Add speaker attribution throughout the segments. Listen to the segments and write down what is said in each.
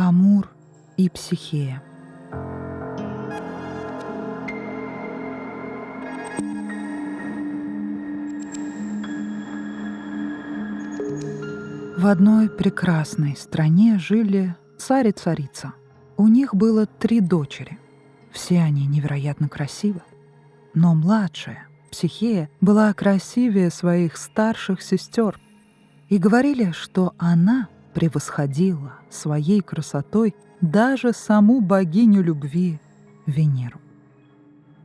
Speaker 1: Амур и Психея. В одной прекрасной стране жили царь и царица. У них было 3 дочери. Все они невероятно красивы. Но младшая, Психея, была красивее своих старших сестер. И говорили, что она превосходила своей красотой даже саму богиню любви Венеру.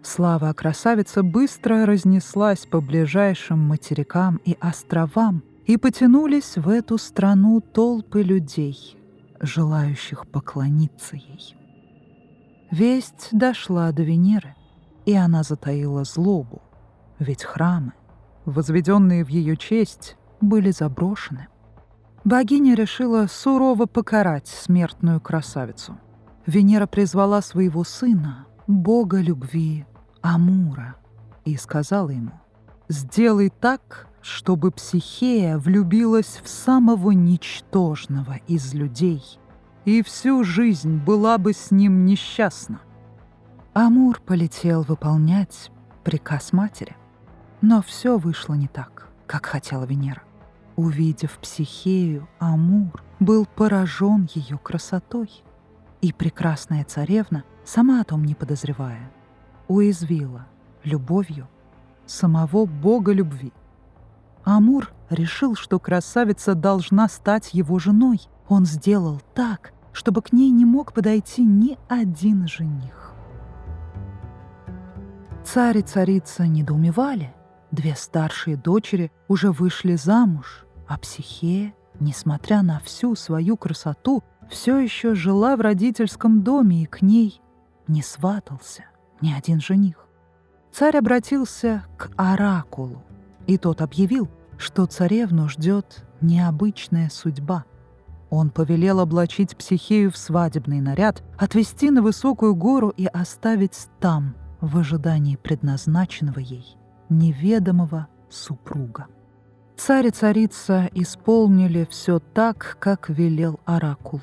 Speaker 1: Слава о красавице быстро разнеслась по ближайшим материкам и островам, и потянулись в эту страну толпы людей, желающих поклониться ей. Весть дошла до Венеры, и она затаила злобу, ведь храмы, возведенные в ее честь, были заброшены. Богиня решила сурово покарать смертную красавицу. Венера призвала своего сына, бога любви Амура, и сказала ему: «Сделай так, чтобы Психея влюбилась в самого ничтожного из людей и всю жизнь была бы с ним несчастна». Амур полетел выполнять приказ матери, но все вышло не так, как хотела Венера. Увидев Психею, Амур был поражен ее красотой, и прекрасная царевна, сама о том не подозревая, уязвила любовью самого бога любви. Амур решил, что красавица должна стать его женой. Он сделал так, чтобы к ней не мог подойти ни один жених. Царь и царица недоумевали. 2 старшие дочери уже вышли замуж, а Психея, несмотря на всю свою красоту, все еще жила в родительском доме, и к ней не сватался ни один жених. Царь обратился к оракулу, и тот объявил, что царевну ждет необычная судьба. Он повелел облачить Психею в свадебный наряд, отвезти на высокую гору и оставить там, в ожидании предназначенного ей неведомого супруга. Царь и царица исполнили все так, как велел оракул.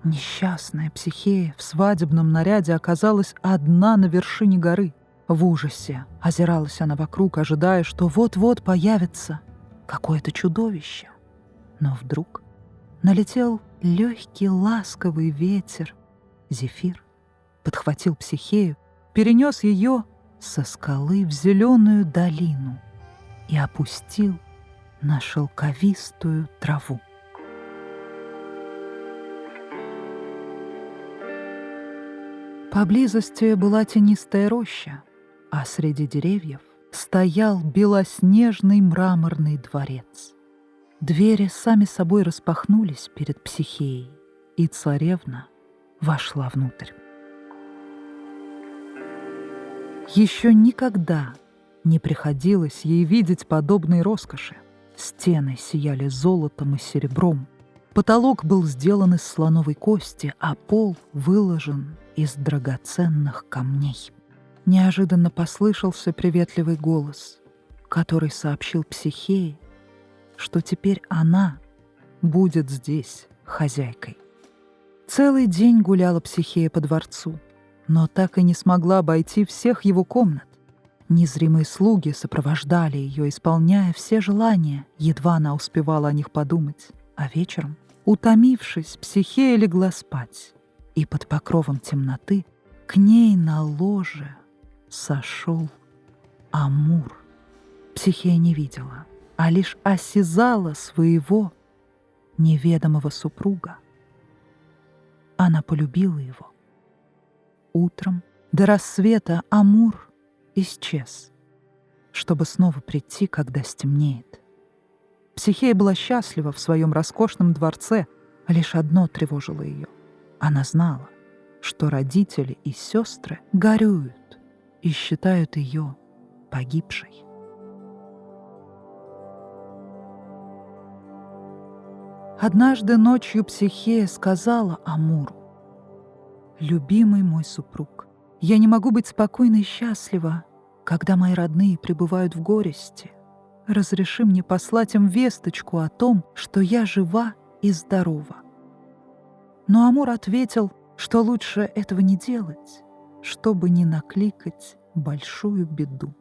Speaker 1: Несчастная Психея в свадебном наряде оказалась одна на вершине горы. В ужасе озиралась она вокруг, ожидая, что вот-вот появится какое-то чудовище. Но вдруг налетел легкий ласковый ветер, Зефир, подхватил Психею, перенес ее со скалы в зеленую долину и опустил на шелковистую траву. Поблизости была тенистая роща, а среди деревьев стоял белоснежный мраморный дворец. Двери сами собой распахнулись перед Психеей, и царевна вошла внутрь. Еще никогда не приходилось ей видеть подобной роскоши. Стены сияли золотом и серебром, потолок был сделан из слоновой кости, а пол выложен из драгоценных камней. Неожиданно послышался приветливый голос, который сообщил Психее, что теперь она будет здесь хозяйкой. Целый день гуляла Психея по дворцу, но так и не смогла обойти всех его комнат. Незримые слуги сопровождали ее, исполняя все желания, едва она успевала о них подумать. А вечером, утомившись, Психея легла спать, и под покровом темноты к ней на ложе сошел Амур. Психея не видела, а лишь осязала своего неведомого супруга. Она полюбила его. Утром до рассвета Амур исчез, чтобы снова прийти, когда стемнеет. Психея была счастлива в своем роскошном дворце, а лишь одно тревожило ее. Она знала, что родители и сестры горюют и считают ее погибшей. Однажды ночью Психея сказала Амуру: «Любимый мой супруг, я не могу быть спокойна и счастлива, когда мои родные пребывают в горести. Разреши мне послать им весточку о том, что я жива и здорова». Но Амур ответил, что лучше этого не делать, чтобы не накликать большую беду.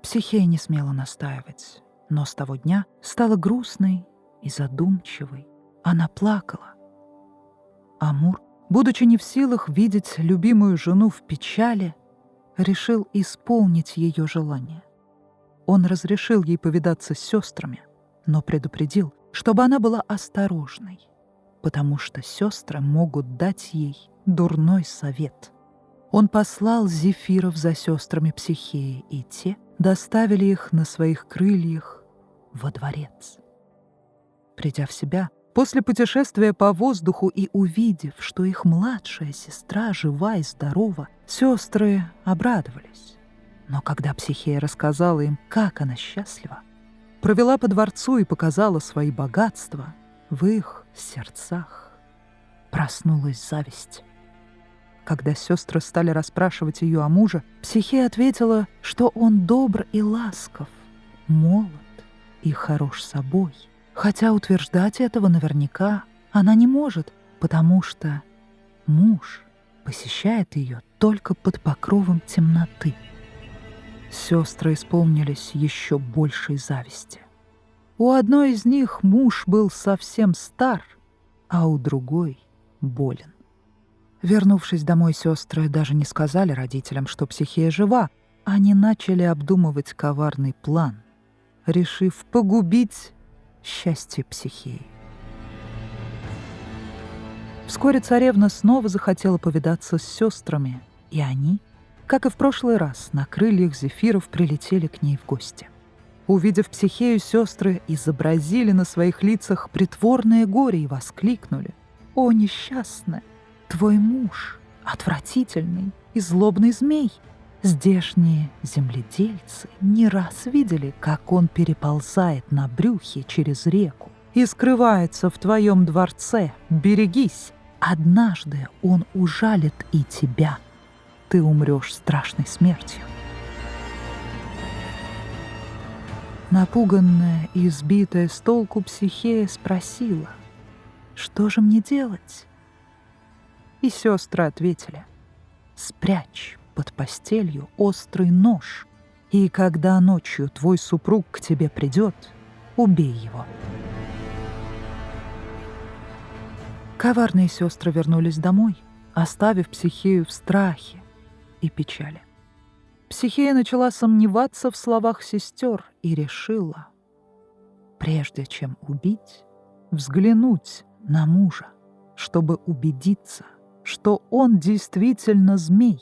Speaker 1: Психея не смела настаивать, но с того дня стала грустной и задумчивой. Она плакала. Амур, будучи не в силах видеть любимую жену в печали, решил исполнить ее желание. Он разрешил ей повидаться с сестрами, но предупредил, чтобы она была осторожной, потому что сестры могут дать ей дурной совет. Он послал зефиров за сестрами Психеи, и те доставили их на своих крыльях во дворец. Придя в себя, после путешествия по воздуху и увидев, что их младшая сестра жива и здорова, сестры обрадовались. Но когда Психея рассказала им, как она счастлива, провела по дворцу и показала свои богатства, в их сердцах проснулась зависть. Когда сестры стали расспрашивать ее о муже, Психея ответила, что он добр и ласков, молод и хорош собой. Хотя утверждать этого наверняка она не может, потому что муж посещает ее только под покровом темноты. Сестры исполнились еще большей зависти. У одной из них муж был совсем стар, а у другой болен. Вернувшись домой, сестры даже не сказали родителям, что Психея жива. Они начали обдумывать коварный план, решив погубить счастье Психеи. Вскоре царевна снова захотела повидаться с сестрами, и они, как и в прошлый раз, на крыльях зефиров прилетели к ней в гости. Увидев Психею, сестры изобразили на своих лицах притворное горе и воскликнули: «О, несчастная! Твой муж — отвратительный и злобный змей. Здешние земледельцы не раз видели, как он переползает на брюхе через реку и скрывается в твоем дворце. Берегись! Однажды он ужалит и тебя. Ты умрешь страшной смертью». Напуганная и сбитая с толку, Психея спросила: «Что же мне делать?» И сестры ответили: «Спрячь под постелью острый нож, и когда ночью твой супруг к тебе придет, убей его». Коварные сестры вернулись домой, оставив Психею в страхе и печали. Психея начала сомневаться в словах сестер и решила, прежде чем убить, взглянуть на мужа, чтобы убедиться, что он действительно змей.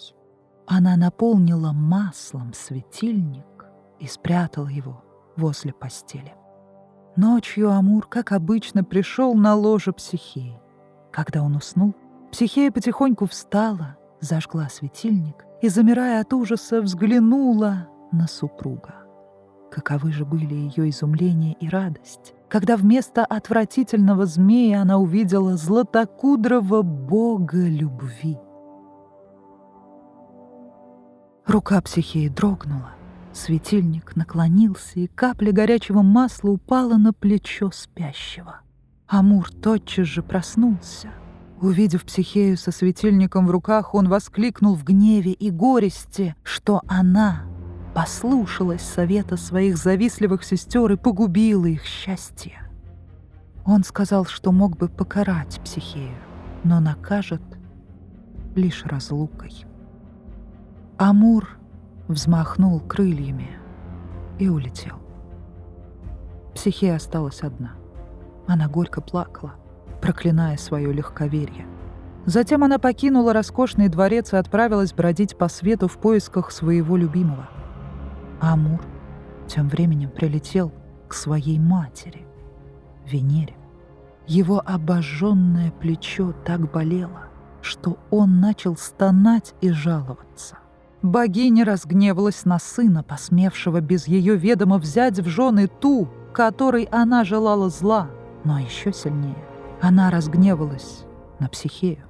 Speaker 1: Она наполнила маслом светильник и спрятала его возле постели. Ночью Амур, как обычно, пришел на ложе Психеи. Когда он уснул, Психея потихоньку встала, зажгла светильник и, замирая от ужаса, взглянула на супруга. Каковы же были ее изумление и радость, когда вместо отвратительного змея она увидела златокудрого бога любви. Рука Психеи дрогнула, светильник наклонился, и капля горячего масла упала на плечо спящего. Амур тотчас же проснулся. Увидев Психею со светильником в руках, он воскликнул в гневе и горести, что она послушалась совета своих завистливых сестер и погубила их счастье. Он сказал, что мог бы покарать Психею, но накажет лишь разлукой. Амур взмахнул крыльями и улетел. Психея осталась одна. Она горько плакала, проклиная свое легковерие. Затем она покинула роскошный дворец и отправилась бродить по свету в поисках своего любимого. Амур тем временем прилетел к своей матери, Венере. Его обожженное плечо так болело, что он начал стонать и жаловаться. Богиня разгневалась на сына, посмевшего без ее ведома взять в жены ту, которой она желала зла. Но еще сильнее она разгневалась на Психею.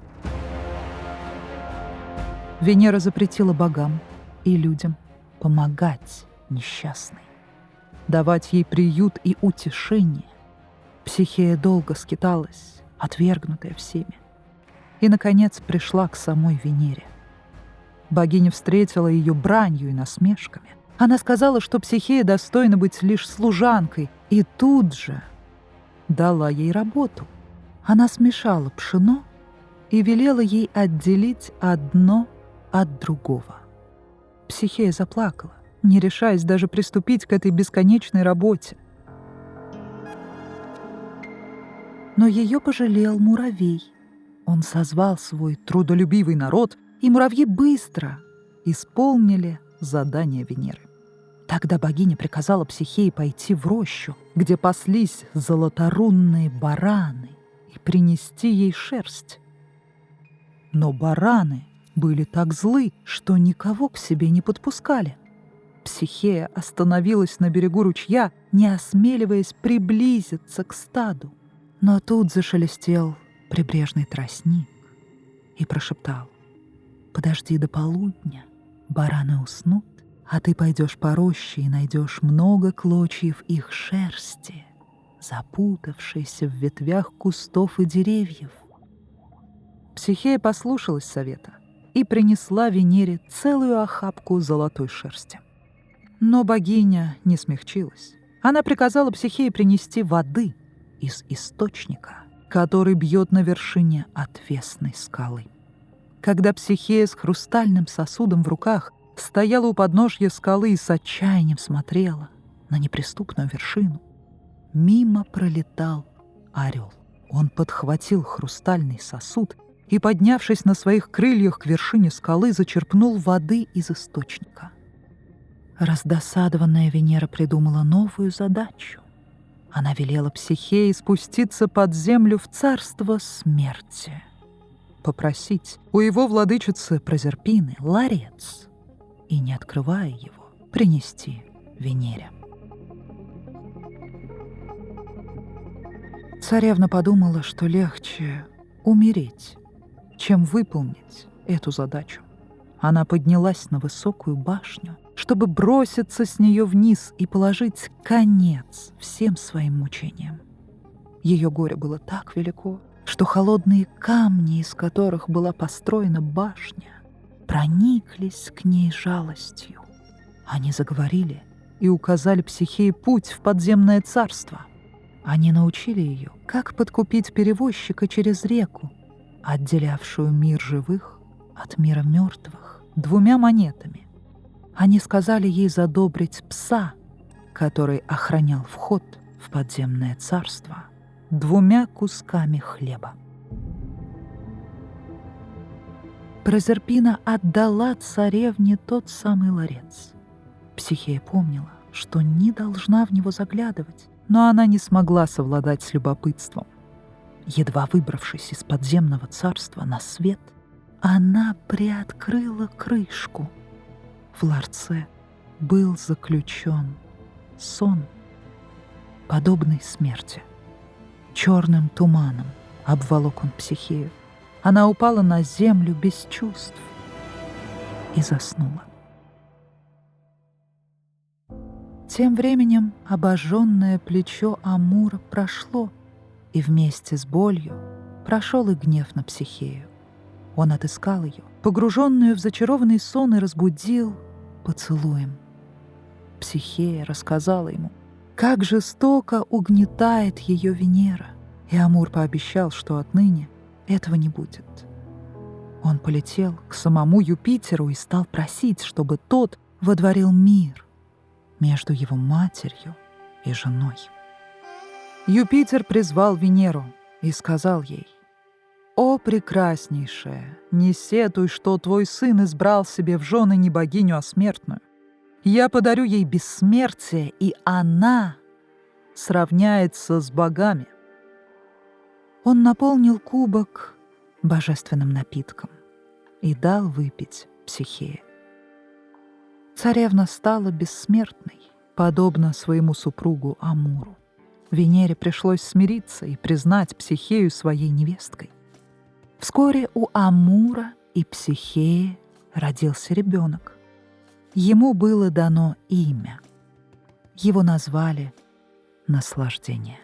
Speaker 1: Венера запретила богам и людям помогать несчастной, давать ей приют и утешение. Психея долго скиталась, отвергнутая всеми. И, наконец, пришла к самой Венере. Богиня встретила ее бранью и насмешками. Она сказала, что Психея достойна быть лишь служанкой, и тут же дала ей работу. Она смешала пшено и велела ей отделить одно от другого. Психея заплакала, не решаясь даже приступить к этой бесконечной работе. Но ее пожалел муравей. Он созвал свой трудолюбивый народ, и муравьи быстро исполнили задание Венеры. Тогда богиня приказала Психее пойти в рощу, где паслись золоторунные бараны, и принести ей шерсть. Но бараны были так злы, что никого к себе не подпускали. Психея остановилась на берегу ручья, не осмеливаясь приблизиться к стаду. Но тут зашелестел прибрежный тростник и прошептал: «Подожди до полудня, бараны уснут, а ты пойдешь по роще и найдешь много клочьев их шерсти, запутавшейся в ветвях кустов и деревьев». Психея послушалась совета и принесла Венере целую охапку золотой шерсти. Но богиня не смягчилась. Она приказала Психее принести воды из источника, который бьет на вершине отвесной скалы. Когда Психея с хрустальным сосудом в руках стояла у подножья скалы и с отчаянием смотрела на неприступную вершину, мимо пролетал орел. Он подхватил хрустальный сосуд и, поднявшись на своих крыльях к вершине скалы, зачерпнул воды из источника. Раздосадованная Венера придумала новую задачу. Она велела Психее спуститься под землю в царство смерти, попросить у его владычицы Прозерпины ларец и, не открывая его, принести Венере. Царевна подумала, что легче умереть, чем выполнить эту задачу. Она поднялась на высокую башню, чтобы броситься с нее вниз и положить конец всем своим мучениям. Ее горе было так велико, что холодные камни, из которых была построена башня, прониклись к ней жалостью. Они заговорили и указали Психее путь в подземное царство. Они научили ее, как подкупить перевозчика через реку, отделявшую мир живых от мира мертвых, 2 монетами. Они сказали ей задобрить пса, который охранял вход в подземное царство, 2 кусками хлеба. Прозерпина отдала царевне тот самый ларец. Психея помнила, что не должна в него заглядывать, но она не смогла совладать с любопытством. Едва выбравшись из подземного царства на свет, она приоткрыла крышку. В ларце был заключен сон, подобный смерти. Черным туманом обволок он Психею. Она упала на землю без чувств и заснула. Тем временем обожженное плечо Амура прошло, и вместе с болью прошел и гнев на Психею. Он отыскал ее, погруженную в зачарованный сон, и разбудил поцелуем. Психея рассказала ему, как жестоко угнетает ее Венера, и Амур пообещал, что отныне этого не будет. Он полетел к самому Юпитеру и стал просить, чтобы тот водворил мир между его матерью и женой. Юпитер призвал Венеру и сказал ей: «О, прекраснейшая, не сетуй, что твой сын избрал себе в жены не богиню, а смертную. Я подарю ей бессмертие, и она сравняется с богами». Он наполнил кубок божественным напитком и дал выпить Психее. Царевна стала бессмертной, подобно своему супругу Амуру. Венере пришлось смириться и признать Психею своей невесткой. Вскоре у Амура и Психеи родился ребенок. Ему было дано имя. Его назвали «Наслаждение».